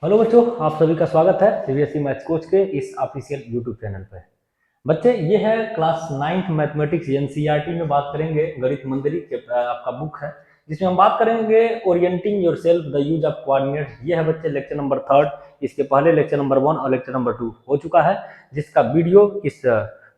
Hello बच्चों, आप सभी का स्वागत है सीबीएसई मैथ्स कोच के इस ऑफिशियल यूट्यूब चैनल पर। बच्चे, ये है क्लास 9th मैथमेटिक्स एनसीईआरटी में बात करेंगे। गणित मंदिरी के आपका बुक है जिसमें हम बात करेंगे orienting yourself the use of coordinates. ये है बच्चे लेक्चर नंबर 3। इसके पहले लेक्चर नंबर 1 और लेक्चर नंबर 2 हो चुका है, जिसका वीडियो इस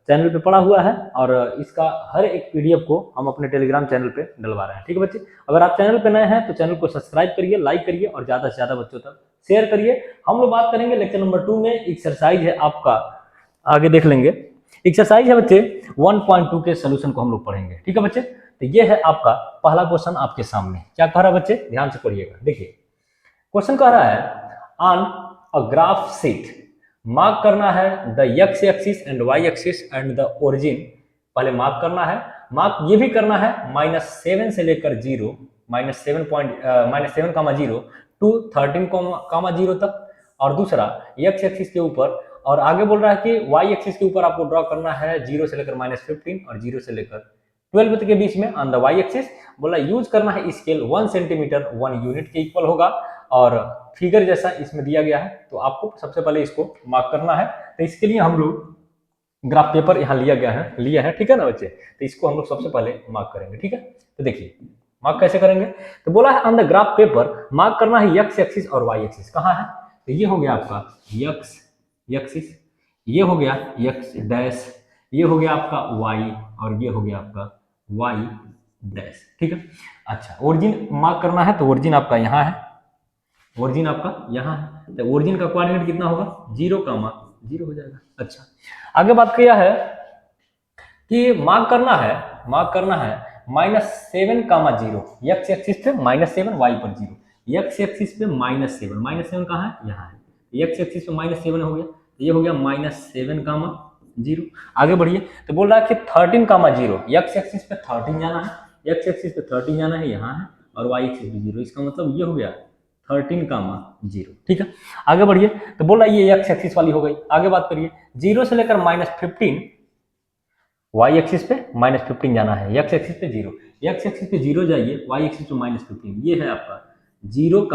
चैनल पे पड़ा हुआ है और इसका हर एक पीडीएफ को हम अपने टेलीग्राम चैनल पे डलवा रहे हैं। ठीक है बच्चे, अगर आप चैनल पे नए हैं तो चैनल को सब्सक्राइब करिए, लाइक करिए और ज्यादा से ज्यादा बच्चों तक शेयर करिए। हम लोग बात करेंगे लेक्चर नंबर 2 में। एक्सरसाइज है आपका, आगे देख लेंगे। एक्सरसाइज है बच्चे 1.2 के सोल्यूशन को हम लोग पढ़ेंगे। ठीक है बच्चे, तो ये है आपका पहला क्वेश्चन आपके सामने। क्या कह रहा है बच्चे, ध्यान से पढ़िएगा। देखिए क्वेश्चन कह रहा है on a graph sheet mark करना है the X axis and Y axis and the origin. पहले मार्क करना है, मार्क ये भी करना है -7 से लेकर 0 -7 टू 13 0 तक। और दूसरा एक्स एक्सिस के ऊपर, और आगे बोल रहा है कि वाई एक्सिस के ऊपर आपको ड्रॉ करना है 0 से लेकर -15 और 0 से लेकर 12 के बीच में ऑन द वाई एक्सिस। बोला यूज करना है स्केल 1 सेंटीमीटर 1 यूनिट के इक्वल होगा और फिगर जैसा इसमें दिया गया है। तो आपको सबसे पहले इसको मार्क करना है। तो इसके लिए हम लोग ग्राफ पेपर यहाँ लिया है। ठीक है ना बच्चे, तो इसको हम लोग सबसे पहले मार्क करेंगे। ठीक है, तो देखिए मार्क कैसे करेंगे। तो बोला है on the graph paper mark करना है एक्स एक्सिस और वाई एक्सिस। कहाँ है, तो ये हो गया आपका एक्स एक्सिस, ये हो गया एक्स डैश, ये हो गया आपका वाई और ये हो गया आपका वाई डैश। ठीक है, अच्छा ओरिजिन मार्क करना है तो ओरिजिन आपका यहाँ है, ओरिजिन आपका यहाँ है। तो ओरिजिन का कोऑर्डिनेट कितना होगा 0, 0 हो जाएगा। अच्छा आगे बात किया है कि मार्क करना है -7, 0 एक्स एक्सिस पे -7 वाई पर 0। एक्स एक्सिस पे -7 कहाँ है, यहाँ है। एक्स एक्सिस पे -7 हो गया, ये हो गया -7, 0। आगे बढ़िए, तो बोल रहा है कि 13, 0 एक्स एक्सिस पे 13 जाना है, एक्स एक्सिस पे 13 जाना है, यहाँ है। और वाई एक्सिस पे 0, इसका मतलब ये हो गया 13, 0। ठीक है, आगे बढ़िए, तो बोल रहा है ये एक्स एक्सिस वाली हो गई। आगे बात करिए 0 से लेकर -15, वाई एक्सिस पे -15 जाना है, एक्स एक्सिस पे 0, एक्स एक्सिस पे 0 जाइए, वाई एक्सिस पे -15, ये है आपका 0,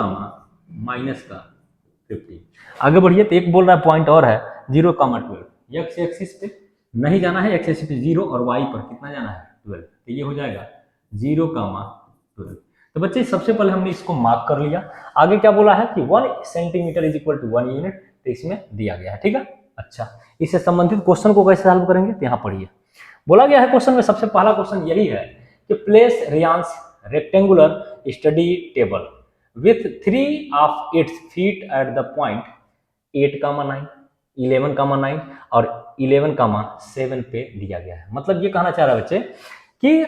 -15। आगे बढ़िए, तो एक बोल रहा है पॉइंट और है 0, 12। एक्स एक्सिस पे नहीं जाना है, एक्स एक्सिस पे 0 और वाई पर कितना जाना है 12, तो ये हो जाएगा 0, 12। तो बच्चे सबसे पहले हमने इसको मार्क कर लिया। आगे क्या बोला है कि 1 centimetre is equal to 1 unit, तो इसमें दिया गया है। ठीक है, अच्छा इससे संबंधित क्वेश्चन को कैसे सॉल्व करेंगे, तो यहाँ पढ़िए। बोला गया है क्वेश्चन में, सबसे पहला क्वेश्चन यही है कि place Reyansh rectangular study table with 3 of its feet at the point 8, 9, 11, 9 और 11, 7 पे दिया गया है। मतलब ये कहना चाह रहा है बच्चे कि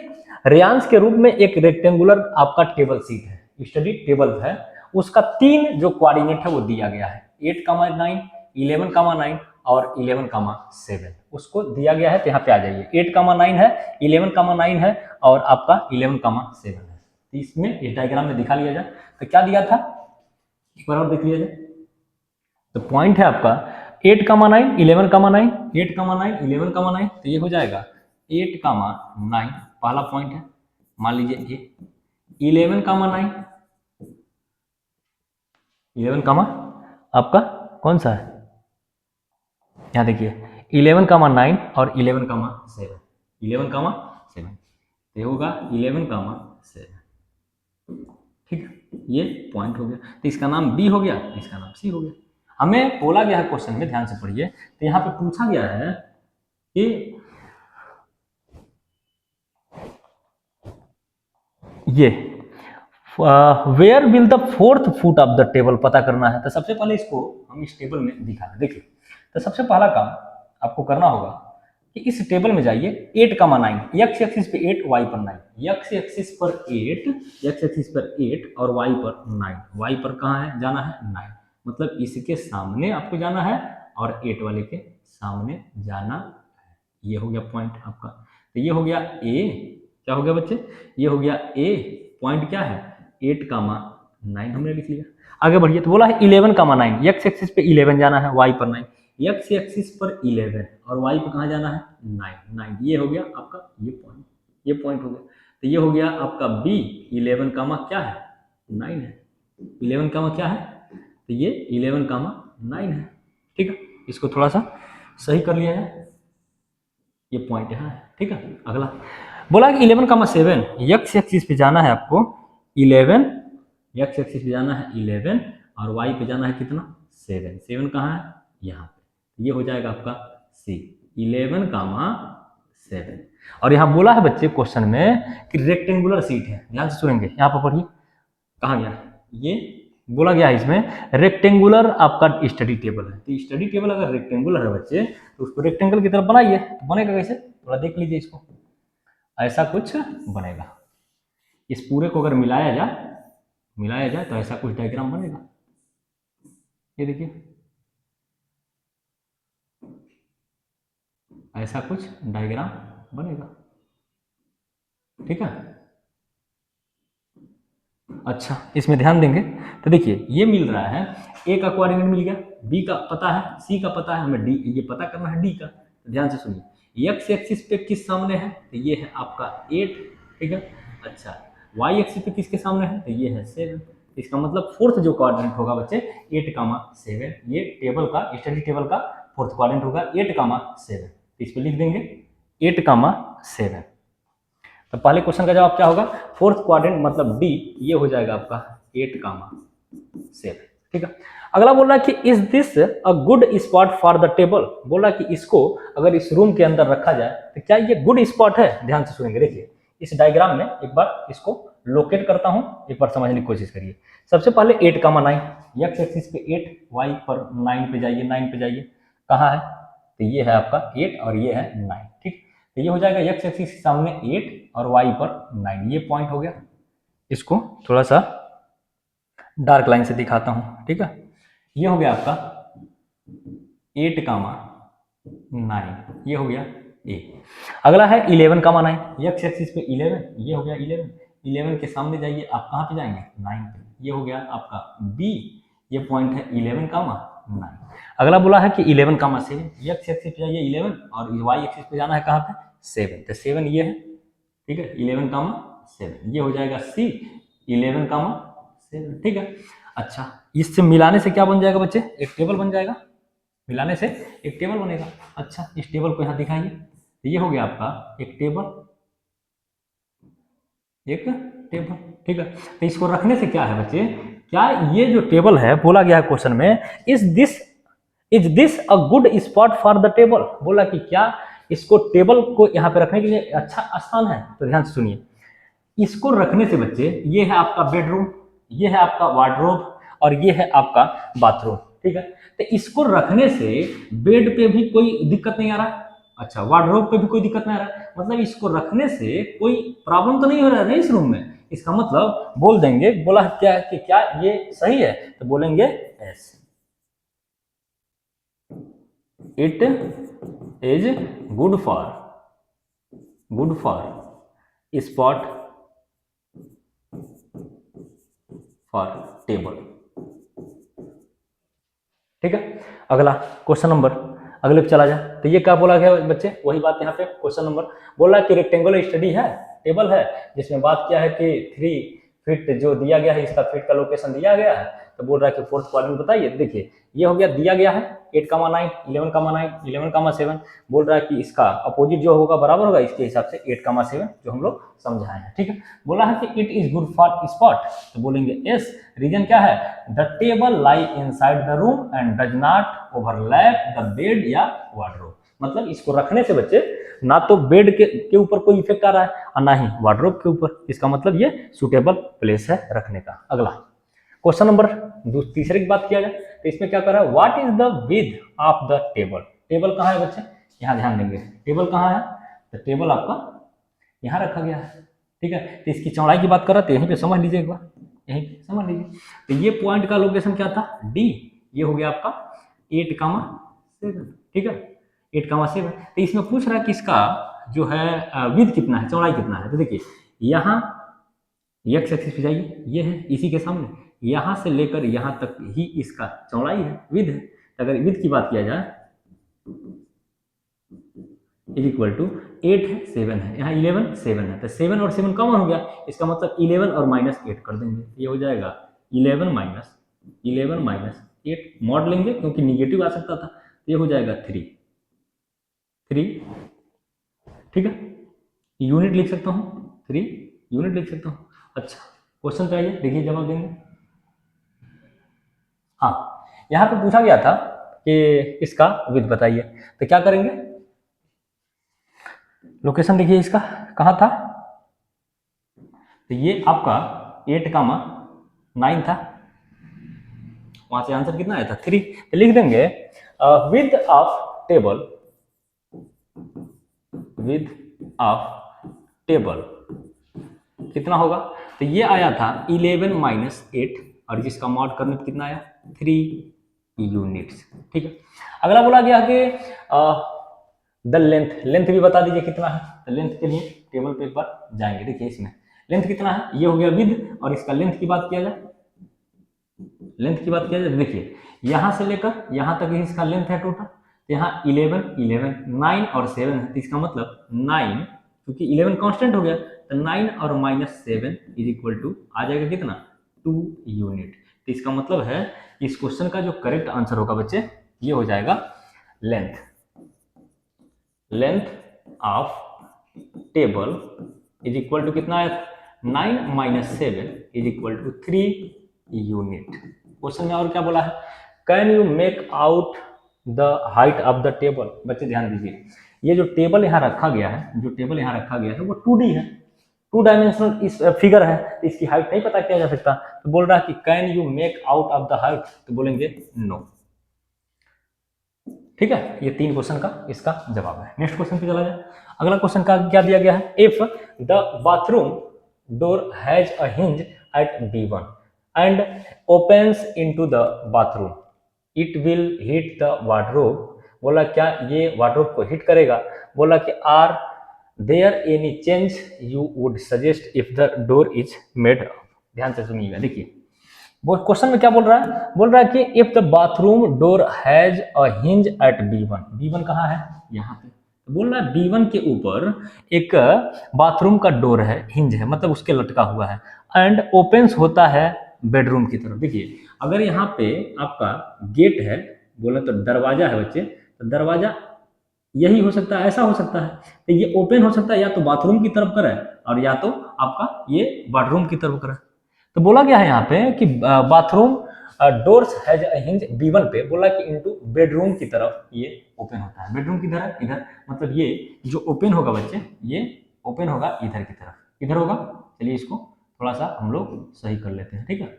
रियांस के रूप में एक रेक्टेंगुलर आपका टेबल सीट है, स्टडी टेबल है, उसका 3 जो कोऑर्डिनेट है वो दिया गया है, 8, 9, 11, 9 और 11, 7 उसको दिया गया है। तो यहाँ पे आ जाइए, 8, 9 है, 11, 9 है और आपका 11, 7 है। तो इसमें इस डायग्राम में दिखा लिया जाए तो क्या दिया था, एक बार और देख लिया जाए। तो पॉइंट है आपका 8, 9, 11, 9, 8, 9, 11, 9, तो ये हो जाएगा 8, 9 पहला पॉइंट है, मान लीजिए ये 11, 9, 11, आपका कौन सा है, यहाँ देखिए 11, 9 और 11, 7, 11, 7 ये होगा 11, 7। ठीक है, ये पॉइंट हो गया, तो इसका नाम बी हो गया, इसका नाम सी हो गया। हमें बोला गया है क्वेश्चन में, ध्यान से पढ़िए, तो यहाँ पे पूछा गया है कि ये where will the 4th foot of the table पता करना है। तो सबसे पहले इसको हम इस टेबल में दिखा रहे, देखिए तो सबसे पहला काम आपको करना होगा कि इस टेबल में जाइए, 8, 9 एक्स एक्सिस पे 8 वाई पर 9, एक्स एक्सिस पर 8, एक्स एक्सिस पर 8 और वाई पर 9, वाई पर कहाँ है जाना है 9, मतलब इसके सामने आपको जाना है और 8 वाले के सामने जाना है। ये हो गया पॉइंट आपका। तो ये हो गया ए, क्या हो गया बच्चे, ये हो गया ए, पॉइंट क्या है 8, 9 हमने लिख लिया। आगे बढ़िए, तो बोला है 11, 9 एक्स एक्सिस पे 11 जाना है, वाई पर 9, एक्स एक्सिस पर 11 और वाई पर कहाँ जाना है 9, ये हो गया आपका ये पॉइंट हो गया। तो ये हो गया आपका बी, 11, क्या है 9 है, 11, क्या है, तो ये 11 कामा 9 है। ठीक है, इसको थोड़ा सा सही कर लिया है, ये पॉइंट यहाँ है। ठीक है, अगला बोला कि 11 कामा 7 यक्स एक्सिस पे जाना है आपको 11, यक्स एक्सिस पे जाना है 11 और वाई पे जाना है कितना 7। 7 कहाँ है यहाँ पे, ये हो जाएगा आपका सी 11 कामा 7। और यहाँ बोला है बच्चे क्वेश्चन में कि रेक्टेंगुलर सीट है, ध्यान से सुनेंगे, यहाँ पर पढ़िए कहाँ गया, ये बोला गया है इसमें रेक्टेंगुलर आपका स्टडी टेबल है। तो स्टडी टेबल अगर रेक्टेंगुलर है बच्चे तो उसको रेक्टेंगल की तरफ बनाइए, तो बनेगा कैसे, थोड़ा देख लीजिए इसको, ऐसा कुछ बनेगा। इस पूरे को अगर मिलाया जाए तो ऐसा कुछ डायग्राम बनेगा, ये देखिए ऐसा कुछ डायग्राम बनेगा। ठीक है, अच्छा इसमें ध्यान देंगे तो देखिए ये मिल रहा है, ए का कोऑर्डिनेट मिल गया, बी का पता है, सी का पता है, हमें डी ये पता करना है डी का। तो ध्यान से सुनिए, एक्स एक्सिस पे किस सामने है, तो ये है आपका 8। ठीक है, अच्छा वाई एक्सिस पे किसके सामने है, तो ये है 7। इसका मतलब फोर्थ जो कोऑर्डिनेट होगा बच्चे 8 कामा 7, ये टेबल का स्टडी टेबल का फोर्थ कोऑर्डिनेट होगा 8 कामा 7। तो इस पर लिख देंगे 8 कामा 7। तो पहले क्वेश्चन का जवाब क्या होगा, फोर्थ क्वाड्रेंट मतलब डी, ये हो जाएगा आपका 8 कामा 7। ठीक है, अगला बोल रहा है कि is this a good spot for the table, बोल रहा है कि इसको अगर इस रूम के अंदर रखा जाए तो क्या ये गुड स्पॉट है। ध्यान से सुनेंगे, देखिए इस डायग्राम में एक बार इसको लोकेट करता हूं, एक बार समझने की कोशिश करिए। सबसे पहले 8 कामा 9, एक्स एक्सिस पे 8, वाई पर 9 पे जाइए, 9 पे जाइए, कहाँ है, तो ये है आपका 8 और ये है 9। ठीक, तो ये हो जाएगा एक्स एक्सिस के सामने 8 और वाई पर 9, ये पॉइंट हो गया। इसको थोड़ा सा डार्क लाइन से दिखाता हूं। ठीक है, ये हो गया आपका 8 कामा 9, ये हो गया ए। अगला है 11 कामा 9, एक्स एक्सिस पे 11, ये हो गया 11, 11 के सामने जाइए, आप कहाँ पे जाएंगे 9 पे, ये हो गया आपका बी, ये पॉइंट है 11 कामा 9। अगला बोला है कि 11 कामा 7, एक्स एक्सिस पे जाइए 11 और वाई एक्सिस पे जाना है कहाँ पे 7, तो 7 ये है। ठीक है, 11 कामा 7, ये हो जाएगा सी 11 कामा 7। ठीक है, अच्छा इससे मिलाने से क्या बन जाएगा बच्चे, एक टेबल बन जाएगा, मिलाने से एक टेबल बनेगा। अच्छा इस टेबल को यहाँ दिखाइए, तो ये हो गया आपका एक टेबल, एक टेबल। ठीक है, तो इसको रखने से क्या है बच्चे, क्या ये जो टेबल है बोला गया है क्वेश्चन में, is this a good spot for the table, बोला कि क्या इसको टेबल को यहाँ पे रखने के लिए अच्छा स्थान है। तो ध्यान से सुनिए, इसको रखने से बच्चे ये है आपका बेडरूम, ये है आपका वार्डरोब और ये है आपका बाथरूम। ठीक है, तो इसको रखने से बेड पे भी कोई दिक्कत नहीं आ रहा, अच्छा वार्डरोब पे भी कोई दिक्कत नहीं आ रहा, मतलब इसको रखने से कोई प्रॉब्लम तो नहीं हो रहा है इस रूम में। इसका मतलब बोल देंगे, बोला क्या कि क्या ये सही है, तो बोलेंगे yes, it is good for spot for table. ठीक है, अगला क्वेश्चन नंबर, अगले पे चला जाए, तो ये क्या बोला गया बच्चे, वही बात यहाँ पे क्वेश्चन नंबर बोला कि रेक्टेंगुलर स्टडी है टेबल है, जिसमें बात किया है कि 3 फीट जो दिया गया है, इसका फीट का लोकेशन दिया गया है, तो बोल रहा है कि फोर्थ क्वाड्रेंट बताइए। देखिए ये हो गया, दिया गया है 8 कामा 9, 11 कामा 9, 11 कामा 7, बोल रहा है कि इसका अपोजिट जो होगा बराबर होगा इसके हिसाब से 8 कामा 7 जो हम लोग समझाए हैं। ठीक है, बोला है कि it is good for spot, तो बोलेंगे यस, रीजन क्या है, the table lie inside the room and does not overlap the bed या वार्डरोब, मतलब इसको रखने से बच्चे ना तो बेड के ऊपर कोई इफेक्ट आ रहा है और ना ही वार्डरोब के ऊपर, इसका मतलब ये सुटेबल प्लेस है रखने का। अगला क्वेश्चन नंबर तीसरे की बात किया जाए, तो इसमें क्या कर रहा है, what is the width of the table, table कहाँ है बच्चे, यहाँ ध्यान देंगे, टेबल कहाँ है, तो टेबल आपका यहाँ रखा गया है। ठीक है, तो इसकी चौड़ाई की बात कर रहा है, तो यहीं पे समझ लीजिए एक बार, यहीं पे समझ लीजिए, तो ये पॉइंट का लोकेशन क्या था डी, ये हो गया आपका 8 कामा 7। ठीक है, 8 कामा 7, तो इसमें पूछ रहा है कि इसका जो है विड्थ कितना है, चौड़ाई कितना है, तो देखिए यहाँ एक्स एक्सिस पे जाइए, ये है इसी के सामने, यहाँ से लेकर यहाँ तक ही इसका चौड़ाई है, विड्थ है। तो अगर विड्थ की बात किया जाए इज इक्वल टू 8 है 7 है, यहाँ 11 7 है, तो 7 और 7 कॉमन हो गया, इसका मतलब 11 और -8 कर देंगे, ये हो जाएगा 11 - 11 माइनस 8 मॉड लेंगे क्योंकि निगेटिव आ सकता था, तो ये हो जाएगा 3 ठीक है। यूनिट लिख सकता हूँ, 3 यूनिट लिख सकता हूँ। अच्छा क्वेश्चन पे आइए, देखिए जवाब देंगे। हाँ यहाँ पे पूछा गया था कि इसका विद बताइए, तो क्या करेंगे, लोकेशन देखिए इसका कहाँ था, तो ये आपका 8 कामा 9 था, वहां से आंसर कितना आया था 3, तो लिख देंगे with of table, with of table कितना होगा, तो ये आया था 11 माइनस 8 और जिसका मॉड करने पे कितना आया 3 यूनिट्स। ठीक है, अगला बोला गया कि द लेंथ, लेंथ भी बता दीजिए कितना है, तो लेंथ के लिए टेबल पे एक बार जाएंगे। देखिए इसमें लेंथ कितना है, ये हो गया विद, और इसका लेंथ की बात किया जाए, लेंथ की बात किया जाए, देखिए यहां से लेकर यहां तक इसका लेंथ है टोटल, तो यहाँ 11 11 9 और 7 है, तो इसका मतलब 9, क्योंकि 11 कांस्टेंट हो गया, तो 9 और माइनस 7 इज इक्वल टू आ जाएगा कितना 2 यूनिट। तो इसका मतलब है इस क्वेश्चन का जो करेक्ट आंसर होगा बच्चे, ये हो जाएगा length, length of table is equal to कितना है 9 minus 7 is equal to 3 unit. Question में और क्या बोला है, can you make out the height of the table. बच्चे ध्यान दीजिए, ये जो टेबल यहाँ रखा गया है, जो टेबल यहाँ रखा गया है वो 2D है, 2 डायमेंशनल इस फिगर है, इसकी हाइट नहीं पता किया जा सकता, तो बोल रहा है कि can you make out of the height, तो बोलेंगे नो। ठीक है, ये 3 क्वेश्चन का इसका जवाब है। नेक्स्ट क्वेश्चन पे चला जाए। अगला क्वेश्चन का क्या दिया गया है, if the bathroom door has a hinge at B1 and opens into the bathroom it will hit the wardrobe. बोला क्या ये वार्डरोब को हिट करेगा, बोला कि are there any change you would suggest if the door is made. ध्यान से सुनिएगा, देखिए वो क्वेश्चन में क्या बोल रहा है, बोल रहा है कि if the bathroom door has a hinge at B1, B1 कहाँ है यहाँ पे, तो बोल रहा है B1 के ऊपर एक बाथरूम का डोर है, हिंज है मतलब उसके लटका हुआ है, एंड ओपन्स होता है बेडरूम की तरफ। देखिए अगर यहाँ पे आपका गेट है, बोले तो दरवाजा है बच्चे, तो दरवाजा यही हो सकता है, ऐसा हो सकता है, तो ये ओपन हो सकता है या तो बाथरूम की तरफ करे और या तो आपका ये बेडरूम की तरफ करे। तो बोला गया है यहाँ पे कि bathroom doors has a hinge B1 पे, बोला कि इनटू बेडरूम की तरफ ये ओपन होता है, बेडरूम किधर है इधर, मतलब ये जो ओपन होगा बच्चे, ये ओपन होगा इधर की तरफ, इधर होगा। चलिए इसको थोड़ा सा हम लोग सही कर लेते हैं, ठीक है,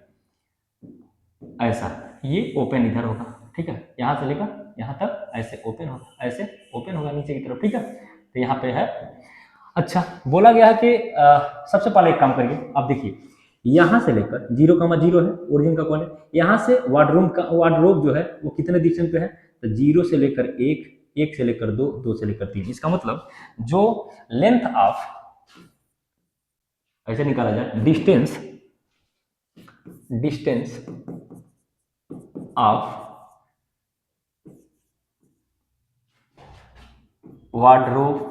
ऐसा ये ओपन इधर होगा, ठीक है, यहाँ से लेकर यहाँ तक ऐसे ओपन होगा, ऐसे ओपन होगा नीचे की तरफ, ठीक है, तो यहाँ पे है। अच्छा बोला गया है कि सबसे पहले एक काम करिए, आप देखिए यहाँ से लेकर 0,0 है ओरिजिन का कौन है, यहाँ से वार्डरोब जो है वो कितने डिस्टेंस पे है, तो 0 से लेकर 1, 1 से लेकर 2, 2 से लेकर 3, इसका मतलब जो लेंथ ऑफ, ऐसे निकाला जाए डिस्टेंस, डिस्टेंस ऑफ वार्डरोब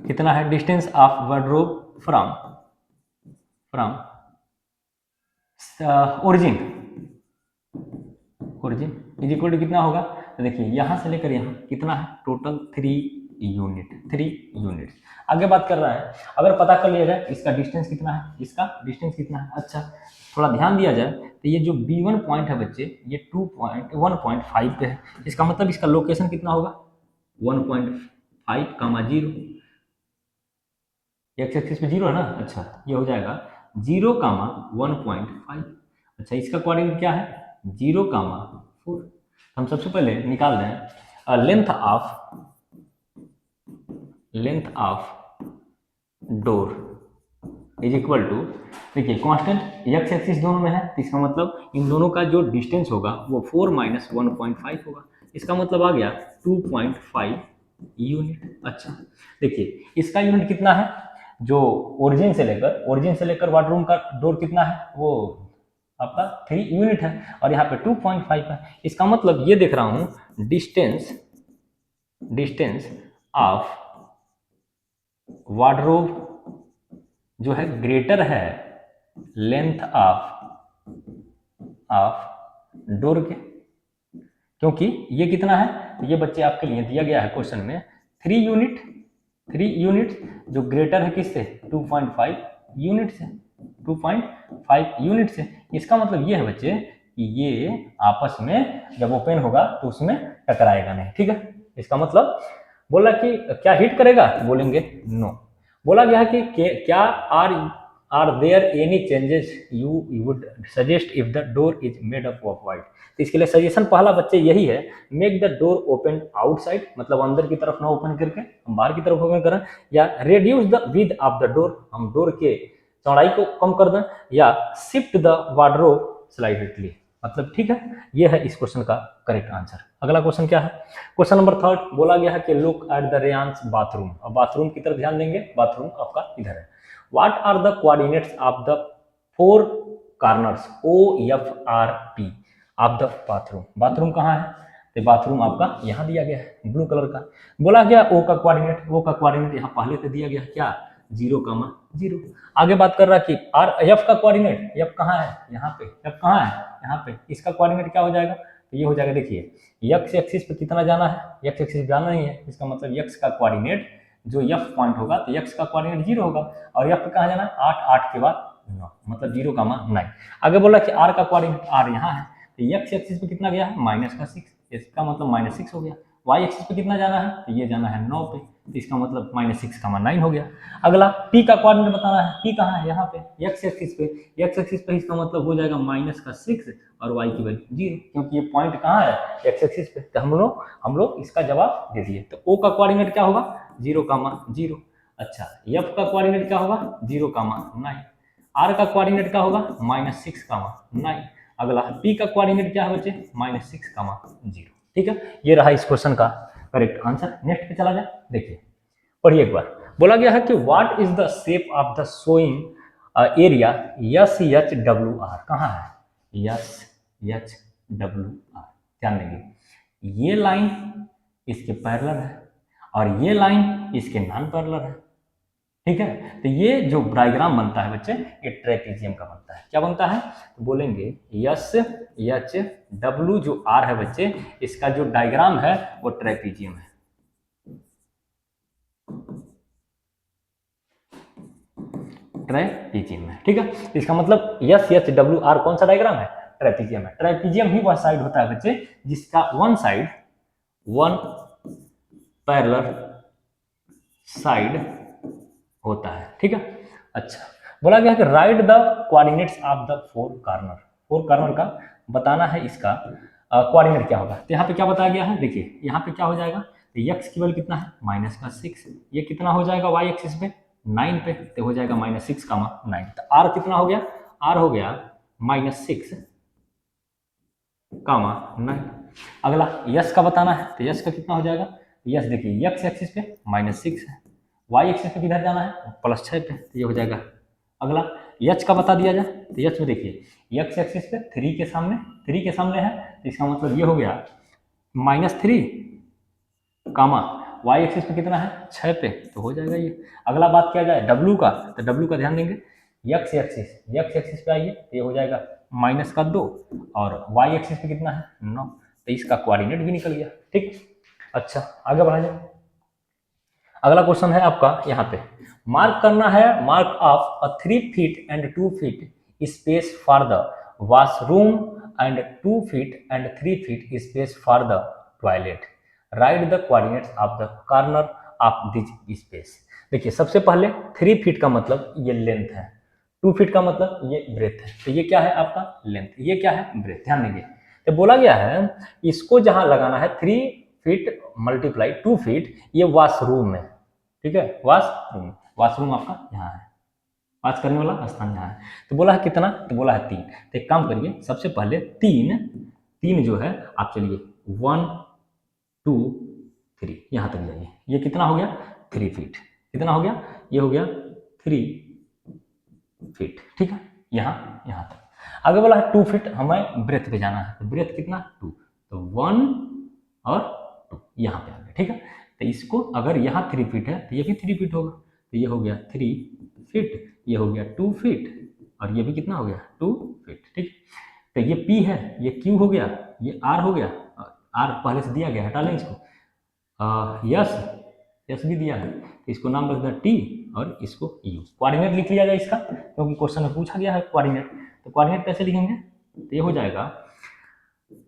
कितना है, distance of wardrobe from origin, origin is equal to कितना होगा, तो देखिए यहाँ से लेकर यहाँ कितना है टोटल 3 यूनिट, 3 यूनिट्स। आगे बात कर रहा है, अगर पता कर लिया जाए इसका डिस्टेंस कितना है, इसका डिस्टेंस कितना है, अच्छा थोड़ा ध्यान दिया जाए तो ये जो B1 पॉइंट है बच्चे, ये 1.5 पे है, इसका मतलब इसका लोकेशन कितना होगा 1.5, 0, एक्स एक्सिस पे 0 है ना, अच्छा ये हो जाएगा 0, 1.5। अच्छा इसका कोऑर्डिनेट क्या है 0, 4। हम सबसे पहले निकाल दें length of door is equal to, देखिए कांस्टेंट एक्स एक्सिस दोनों में है, तो इसका मतलब इन दोनों का जो डिस्टेंस होगा वो 4 माइनस 1.5 होगा, इसका मतलब आ गया 2.5 यूनिट। अच्छा देखिए इसका यूनिट कितना है, जो ओरिजिन से लेकर वार्डरूम का डोर कितना है, वो आपका 3 यूनिट है, और यहाँ पे 2.5 है, इसका मतलब ये देख रहा हूँ डिस्टेंस ऑफ वार्डरोब जो है ग्रेटर है लेंथ ऑफ डोर के, क्योंकि ये कितना है, तो ये बच्चे आपके लिए दिया गया है क्वेश्चन में 3 यूनिट जो ग्रेटर है किससे 2.5 यूनिट से, 2.5 यूनिट से। इसका मतलब ये है बच्चे कि ये आपस में जब ओपन होगा तो उसमें टकराएगा नहीं, ठीक है। इसका मतलब बोला कि क्या हिट करेगा, बोलेंगे नो। बोला गया है कि क्या are there any changes you would suggest if the door is made up of white. तो इसके लिए सजेशन पहला बच्चे यही है, make the door open outside, मतलब अंदर की तरफ ना ओपन करके हम बाहर की तरफ ओपन करें, या reduce the width of the door, हम डोर के चौड़ाई को कम कर दें, या शिफ्ट द वार्डरोब स्लाइडली। मतलब ठीक है, ये है इस क्वेश्चन का करेक्ट आंसर। अगला क्वेश्चन क्या है, क्वेश्चन नंबर 3 बोला गया है कि look at the Reyansh bathroom. अब बाथरूम की तरफ ध्यान देंगे, बाथरूम आपका इधर है। What are the coordinates of the 4 corners OFRP of the bathroom. Bathroom कहाँ है, तो बाथरूम आपका यहाँ दिया गया है ब्लू कलर का। बोला गया O का कोऑर्डिनेट यहाँ पहले से दिया गया क्या 0,0। आगे बात कर रहा है कि F का कोऑर्डिनेट, F कहाँ है, यहाँ पे, F कहाँ है, यहाँ पे। इसका कोऑर्डिनेट क्या हो जाएगा, तो ये हो जाएगा, देखिए x एक्सिस पे कितना जाना है, x एक्सिस जाना नहीं है, इसका मतलब x का कोऑर्डिनेट जो F पॉइंट होगा तो x का कोऑर्डिनेट 0 होगा, और F पे कहाँ जाना है 8 के बाद 9, मतलब 0,9। आगे बोला कि R का कोऑर्डिनेट R यहाँ है, तो x एक्सिस पे कितना गया है -6, इसका मतलब -6 हो गया। y एक्सिस पे कितना जाना है, तो ये जाना है 9 पे, तो इसका मतलब -6,9 हो गया। अगला p का कोऑर्डिनेट बताना है, p कहाँ है, यहाँ पे x एक्सिस पे, x एक्सिस पे इसका मतलब हो जाएगा -6 और y की वैल्यू 0, क्योंकि ये पॉइंट कहाँ है x एक्सिस पे। तो हम लोग इसका जवाब दे दिए। तो o का कोऑर्डिनेट क्या होगा 0,0। अच्छा, f का कोऑर्डिनेट क्या होगा 0,9, r का कोऑर्डिनेट क्या होगा -6,9। अगला p का कोऑर्डिनेट क्या है बच्चे -6,0। ठीक है, ये रहा इस क्वेश्चन का करेक्ट आंसर। नेक्स्ट पे चला जाए, देखिए पढ़िए एक बार। बोला गया है कि what is the shape of the showing area SHWR। कहाँ है SHWR, ध्यान देंगे, ये लाइन इसके पैरेलल है और ये लाइन इसके नॉन पैरेलल है, ठीक है। तो ये जो डायग्राम बनता है बच्चे, ये ट्रेपेजियम का बनता है। क्या बनता है, तो बोलेंगे SHW जो R है बच्चे, इसका जो डायग्राम है वो ट्रेपेजियम है, ट्रेपेजियम है, ठीक है। इसका मतलब SHWR कौन सा डायग्राम है, ट्रेपेजियम है। ट्रेपेजियम ही वह साइड होता है बच्चे जिसका वन पैरेलल साइड होता है, ठीक है। अच्छा, बोला गया कि right the coordinates of the 4 corner. 4 corner का बताना है, इसका कोऑर्डिनेट क्या होगा। तो यहाँ पे क्या बताया गया है, देखिए यहाँ पे क्या हो जाएगा, तो x की वैल्यू कितना है -6, ये कितना हो जाएगा y एक्सिस पे 9 पे, तो हो जाएगा -6,9। तो r कितना हो गया, r हो गया -6,9। अगला यस का बताना है, तो यस का कितना हो जाएगा, यस देखिए x एक्सिस पे -6 है, y एक्सिस पे किधर जाना है +6 पे, तो ये हो जाएगा। अगला एच का बता दिया जाए, तो एच में देखिए x एक्सिस पे 3 के सामने है, तो इसका मतलब ये हो गया -3, y एक्सिस पे कितना है 6 पे, तो हो जाएगा ये। अगला बात किया जाए w का, तो w का ध्यान देंगे, x एक्सिस पे आइए, तो ये हो जाएगा -2, और y एक्सिस पे कितना है 9, तो इसका कोऑर्डिनेट भी निकल गया, ठीक। अच्छा, आगे बढ़ा जाए। अगला क्वेश्चन है आपका यहाँ पे, मार्क करना है, mark of a 3 feet and 2 feet space for the washroom and 2 feet and 3 feet space for the toilet. Right the coordinates of the corner of this space. देखिए सबसे पहले 3 फीट का मतलब ये लेंथ है, 2 फीट का मतलब ये ब्रेथ है, तो ये क्या है आपका लेंथ, ये क्या है ब्रेथ, ध्यान देंगे। तो बोला गया है इसको जहां लगाना है 3 फीट मल्टीप्लाई 2 फीट, ये वॉशरूम है, ठीक है, वॉशरूम आपका यहाँ है, पास करने वाला स्थान यहाँ है। तो बोला है कितना, तो बोला है 3। तो एक काम करिए, सबसे पहले 3 जो है आप चलिए 1 2 3 यहाँ तक जाइए, ये कितना हो गया 3 फीट, कितना हो गया, ये हो गया 3 फीट, ठीक है, यहाँ तक। आगे बोला है 2 फीट हमें ब्रेथ पे जाना है, तो ब्रेथ कितना 2, तो 1 और 2 यहाँ पे आ गया, ठीक है। तो इसको अगर यहाँ 3 फीट है तो ये भी 3 फीट होगा, तो ये हो गया 3 फीट, ये हो गया 2 फीट, और ये भी कितना हो गया 2 फीट। ठीक, तो ये P है, ये Q हो गया, ये R हो गया, R पहले से दिया गया, हटा लें इसको। यस, यस भी दिया है, तो इसको नाम रख दें T और इसको U। कोऑर्डिनेट लिख लिया जाए इसका, क्योंकि क्वेश्चन में पूछा गया है कोऑर्डिनेट। तो कोऑर्डिनेट कैसे लिखेंगे, तो ये हो जाएगा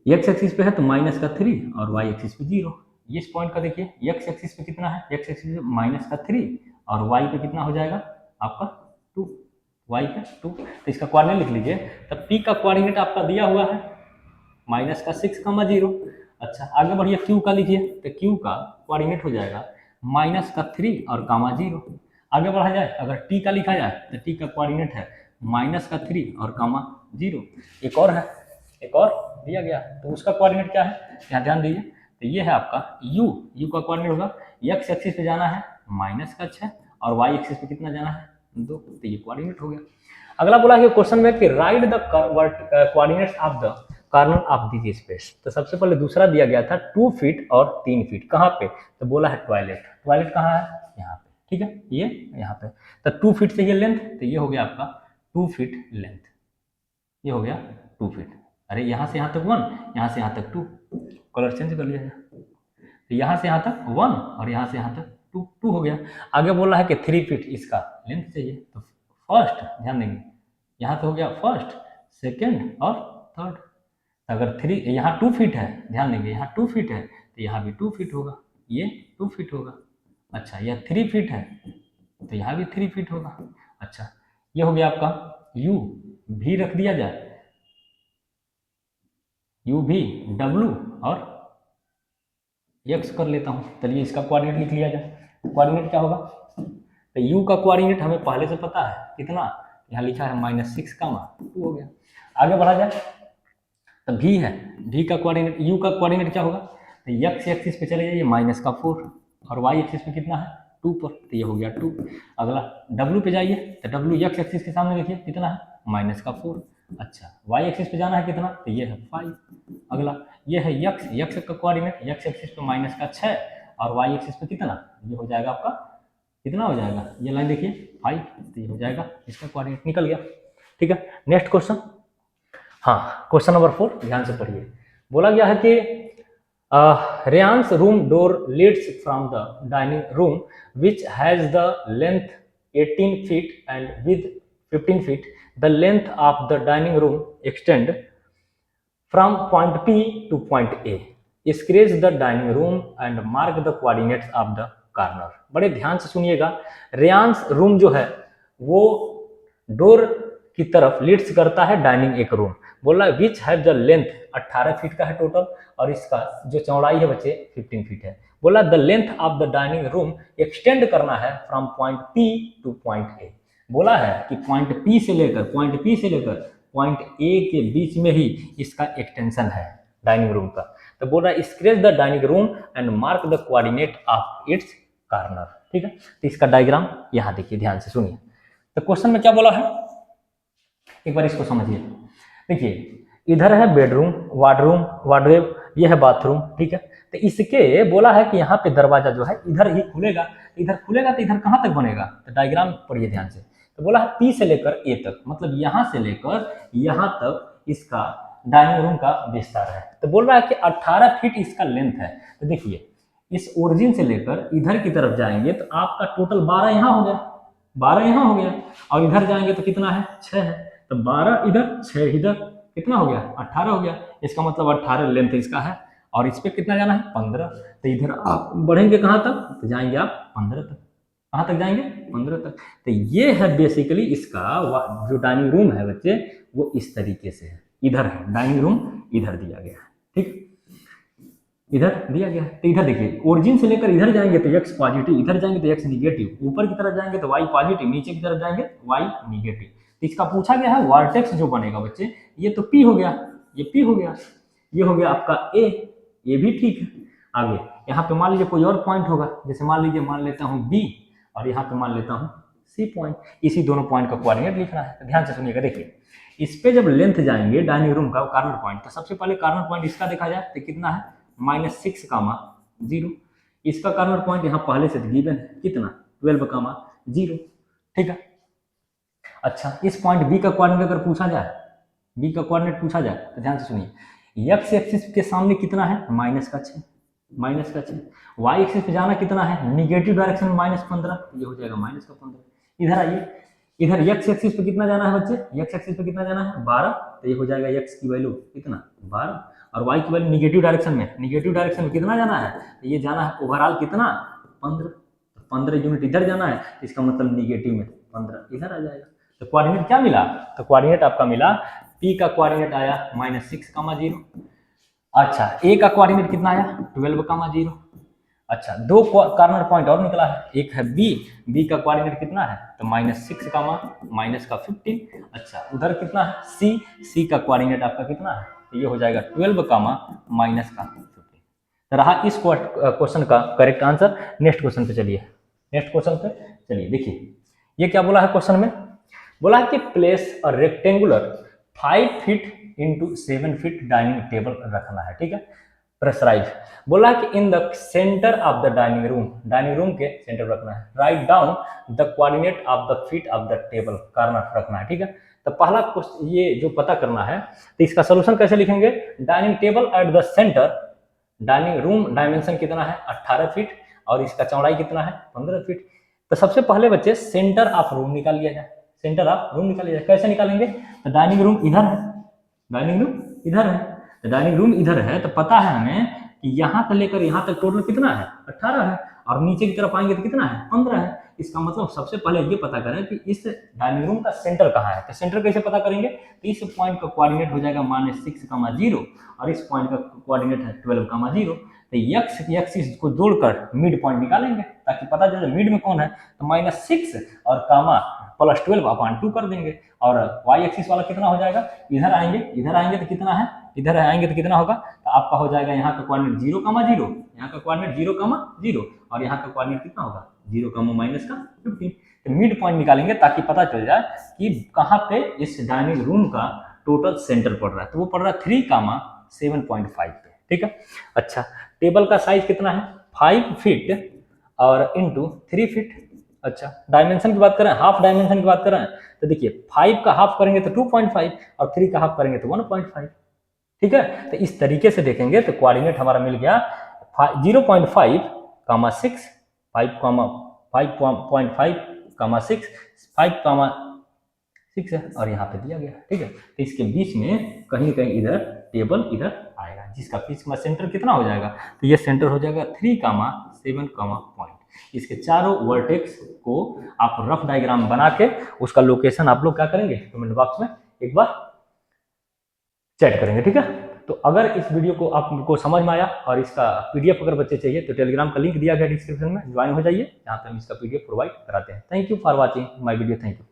x एक्सिस पे है तो माइनस का 3 और y एक्सिस पे 0। ये इस पॉइंट का देखिए, x एक्सिस पे कितना है, x एक्सिस पे माइनस का 3 और y पे कितना हो जाएगा आपका 2, y पे 2। तो इसका कोऑर्डिनेट लिख लीजिए। तब p का कोऑर्डिनेट आपका दिया हुआ है माइनस का 6,0। अच्छा, आगे बढ़िए, q का लीजिए, तो q का कोऑर्डिनेट हो जाएगा माइनस का 3 और कामा 0। आगे बढ़ा जाए, अगर t का लिखा जाए तो t का कोऑर्डिनेट है माइनस का 3 और कामा 0। एक और है, एक और दिया गया, तो उसका कोऑर्डिनेट क्या है, यहाँ ध्यान दीजिए। तो ये है आपका u, u का कोऑर्डिनेट होगा x एक्सिस पे जाना है माइनस का 6 और y एक्सिस पे कितना जाना है 2, तो ये कोऑर्डिनेट हो गया। अगला बोला है क्वेश्चन में कि right the coordinates of the corner of this space. तो सबसे पहले दूसरा दिया गया था 2 फीट और 3 फीट, कहाँ पे, तो बोला है टॉयलेट। टॉयलेट कहाँ है, यहाँ पे, ठीक है, ये यहाँ पे। तो 2 फीट से ये लेंथ, तो ये हो गया आपका 2 फीट लेंथ, ये हो गया 2 फीट। अरे यहाँ से यहाँ तक 1, यहाँ से यहाँ तक 2, कलर चेंज कर लिया जाए, तो यहाँ से यहाँ तक 1 और यहाँ से यहाँ तक 2 हो गया। आगे बोल रहा है कि 3 फीट इसका लेंथ चाहिए, तो फर्स्ट ध्यान देंगे, यहाँ तो हो गया फर्स्ट, सेकेंड और थर्ड। अगर 3 यहाँ 2 फीट है, ध्यान देंगे यहाँ 2 फीट है, तो यहाँ भी 2 फीट होगा, ये 2 फीट होगा। अच्छा, यह 3 फीट है, तो यहाँ भी 3 फीट होगा। अच्छा, ये हो गया आपका u, भी रख दिया जाए, u भी w और x कर लेता हूँ। चलिए इसका कोऑर्डिनेट लिख लिया जाए। कोऑर्डिनेट क्या होगा, तो u का कोऑर्डिनेट हमें पहले से पता है कितना, यहाँ लिखा है -6,2 हो गया। आगे बढ़ा जाए, तो v है, v का कोऑर्डिनेट, u का कोऑर्डिनेट क्या होगा, तो x एक्सिस पे चले जाइए -4 और y एक्सिस पे कितना है 2 पर, तो ये हो गया 2। अगला w पे जाइए, तो w x एक्सिस के सामने देखिए कितना है -4। अच्छा, y एक्सिस पे जाना है कितना, तो ये है 5। अगला ये है x का कोऑर्डिनेट, x एक्सिस पे -6 और y एक्सिस पे कितना, ये हो जाएगा आपका कितना हो जाएगा, ये लाइन देखिए 5, तो ये हो जाएगा, इसका कोऑर्डिनेट निकल गया। ठीक है, नेक्स्ट क्वेश्चन। हाँ, क्वेश्चन नंबर 4 ध्यान से पढ़िए। बोला गया है कि Reyansh room door leads from the dining room which has the length 18 feet and width 15 feet. The length of the dining room extend from point P to point A. Scratch the dining room and mark the coordinates of the corner. बड़े ध्यान से सुनिएगा। रेयांस room जो है वो door की तरफ Leeds करता है डाइनिंग एक रूम। बोल रहा है which have the length 18 feet का है टोटल, और इसका जो चौड़ाई है बच्चे 15 फीट है। बोला the length of the dining room extend करना है from point P two point A। बोला है कि पॉइंट P से लेकर पॉइंट A के बीच में ही इसका एक्सटेंशन है डाइनिंग रूम का। तो बोल रहा है scratch the dining room and mark the coordinate of its corner. ठीक है, तो इसका डायग्राम यहाँ देखिए, ध्यान से सुनिए। तो क्वेश्चन में क्या बोला है, एक बार इसको समझिए। देखिए, इधर है बेडरूम, वार्डरोब, यह है बाथरूम। ठीक है, तो इसके बोला है कि यहाँ पे दरवाजा जो है इधर ही खुलेगा, तो इधर कहाँ तक बनेगा, तो डायग्राम पढ़िए ध्यान से। तो बोला है P से लेकर A तक, मतलब यहाँ से लेकर यहाँ तक इसका डाइनिंग रूम का विस्तार है। तो बोल रहा है कि 18 फीट इसका लेंथ है। तो देखिए, इस ओरिजिन से लेकर इधर की तरफ जाएंगे तो आपका टोटल 12 यहाँ हो गया, 12 यहाँ हो गया, और इधर जाएंगे तो कितना है 6 है, तो 12 इधर 6 इधर, कितना हो गया 18 हो गया। इसका मतलब 18 लेंथ इसका है, और इस पे कितना जाना है 15। तो इधर आप बढ़ेंगे कहाँ तक, तो जाएंगे आप 15 तक। कहाँ तक जाएंगे 15 तक। तो ये है बेसिकली इसका जो डाइनिंग रूम है बच्चे, वो इस तरीके से है, इधर है डाइनिंग रूम, इधर दिया गया है। ठीक, इधर दिया गया है। तो इधर देखिए, ओरिजिन से लेकर इधर जाएंगे तो x पॉजिटिव, इधर जाएंगे तो x निगेटिव, ऊपर की तरफ जाएंगे तो y पॉजिटिव, नीचे की तरफ जाएंगे y निगेटिव। तो इसका पूछा गया है वर्टेक्स जो बनेगा बच्चे, ये तो P हो गया, ये P हो गया, ये हो गया आपका A, ये भी ठीक है। आगे यहाँ पे मान लीजिए कोई और पॉइंट होगा, जैसे मान लेता हूँ B, और यहाँ पे मान लेता हूँ C पॉइंट। इसी दोनों पॉइंट का कोऑर्डिनेट लिखना है। तो ध्यान से सुनिएगा। देखिए, इस पे जब लेंथ जाएंगे डाइनिंग रूम का कॉर्नर पॉइंट, तो सबसे पहले कॉर्नर पॉइंट इसका देखा जाए तो कितना है -6,0। इसका कॉर्नर पॉइंट यहाँ पहले से गिवन है कितना 12,0। ठीक है, अच्छा, इस पॉइंट बी का कोऑर्डिनेट अगर पूछा जाए, बी का कोऑर्डिनेट पूछा जाए तो ध्यान से सुनिए, एक्स एक्सिस के सामने कितना है, माइनस का 6, माइनस का 6, वाई एक्सिस पे जाना कितना है, निगेटिव डायरेक्शन में -15, ये हो जाएगा -15। इधर आइए, इधर एक्स एक्सिस पे कितना जाना है बच्चे, एक्स एक्सिस पे कितना जाना है 12, तो ये हो जाएगा एक्स की वैल्यू कितना 12, और वाई की वैल्यू निगेटिव डायरेक्शन में, निगेटिव डायरेक्शन में कितना जाना है, तो ये जाना है ओवरऑल कितना 15, 15 यूनिट इधर जाना है, इसका मतलब निगेटिव में 15 इधर आ जाएगा। तो कोऑर्डिनेट क्या मिला, तो कोऑर्डिनेट आपका मिला पी का कोऑर्डिनेट आया -6, 0। अच्छा, ए का कोऑर्डिनेट कितना आया 12, 0। अच्छा, दो कॉर्नर पॉइंट और निकला है, एक है बी, बी का कोऑर्डिनेट कितना है, तो -6, -15। अच्छा, उधर कितना है सी, सी का कोऑर्डिनेट आपका कितना है, तो ये हो जाएगा 12, -15। तो रहा इस क्वेश्चन का करेक्ट आंसर। नेक्स्ट क्वेश्चन पे चलिए, नेक्स्ट क्वेश्चन पे चलिए, देखिए ये क्या बोला है क्वेश्चन में, बोला है कि place a rectangular 5 feet into 7 feet dining table रखना है, ठीक है, प्रेशराइज। बोला है कि in the centre of the dining room, dining room के सेंटर रखना है, write down the coordinate of the feet of the table, corner रखना है, ठीक है। तो पहला क्वेश्चन ये जो पता करना है, तो इसका सोल्यूशन कैसे लिखेंगे, dining table at the centre, dining room dimension कितना है 18 फीट और इसका चौड़ाई कितना है 15 फीट। तो सबसे पहले बच्चे सेंटर ऑफ रूम निकाल लिया जाए, सेंटर ऑफ रूम निकाल लिया जाए, कैसे निकालेंगे, तो डाइनिंग रूम इधर है, डाइनिंग रूम इधर है, तो डाइनिंग रूम इधर है, तो पता है हमें कि यहाँ से लेकर यहाँ तक टोटल कितना है 18 है, और नीचे की तरफ आएंगे तो कितना है 15 है। इसका मतलब सबसे पहले ये पता करें कि इस डाइनिंग रूम का सेंटर कहाँ है, तो सेंटर कैसे पता करेंगे, तो इस पॉइंट का कोऑर्डिनेट हो जाएगा -6, 0 और इस पॉइंट का कोऑर्डिनेट है 12, 0। तो एक्स एक्सिस को जोड़कर मिड पॉइंट निकालेंगे ताकि पता चले मिड में कौन है, तो -6 और कामा +12/2 कर देंगे, और वाई एक्सिस वाला कितना हो जाएगा, इधर आएंगे, इधर आएंगे तो कितना है, इधर आएंगे तो कितना होगा, तो आपका हो जाएगा यहाँ का कोऑर्डिनेट 0, 0, यहाँ का कोऑर्डिनेट 0, 0 और यहाँ का कोऑर्डिनेट कितना होगा 0, -15। तो मिड पॉइंट निकालेंगे ताकि पता चल जाए कि कहाँ पे इस डाइनिंग रूम का टोटल सेंटर पड़ रहा है, तो वो पड़ रहा है 3, 7.5 पे, ठीक है। अच्छा, टेबल का साइज कितना है 5 फीट और इंटू 3 फीट। अच्छा, डायमेंशन की बात करें, हाफ डायमेंशन की बात करें, तो देखिए 5 का हाफ करेंगे तो 2.5 और 3 का हाफ करेंगे तो 1.5, ठीक है। तो इस तरीके से देखेंगे तो कोऑर्डिनेट हमारा मिल गया 0.5, 6, 5.5, 5.6 है और यहाँ पे दिया गया, ठीक है। तो इसके बीच में कहीं कहीं इधर टेबल इधर आएगा, जिसका बीच का सेंटर कितना हो जाएगा, तो ये सेंटर हो जाएगा 3, 7 पॉइंट। इसके चारों वर्टेक्स को आप रफ डायग्राम बना के उसका लोकेशन आप लोग क्या करेंगे, कमेंट बॉक्स में एक बार चेक करेंगे, ठीक है। तो अगर इस वीडियो को आपको समझ में आया और इसका पीडीएफ अगर बच्चे चाहिए तो टेलीग्राम का लिंक दिया गया डिस्क्रिप्शन में, ज्वाइन हो जाइए, यहाँ पे हम इसका पीडीएफ प्रोवाइड कराते हैं। Thank you for watching my video, thank you.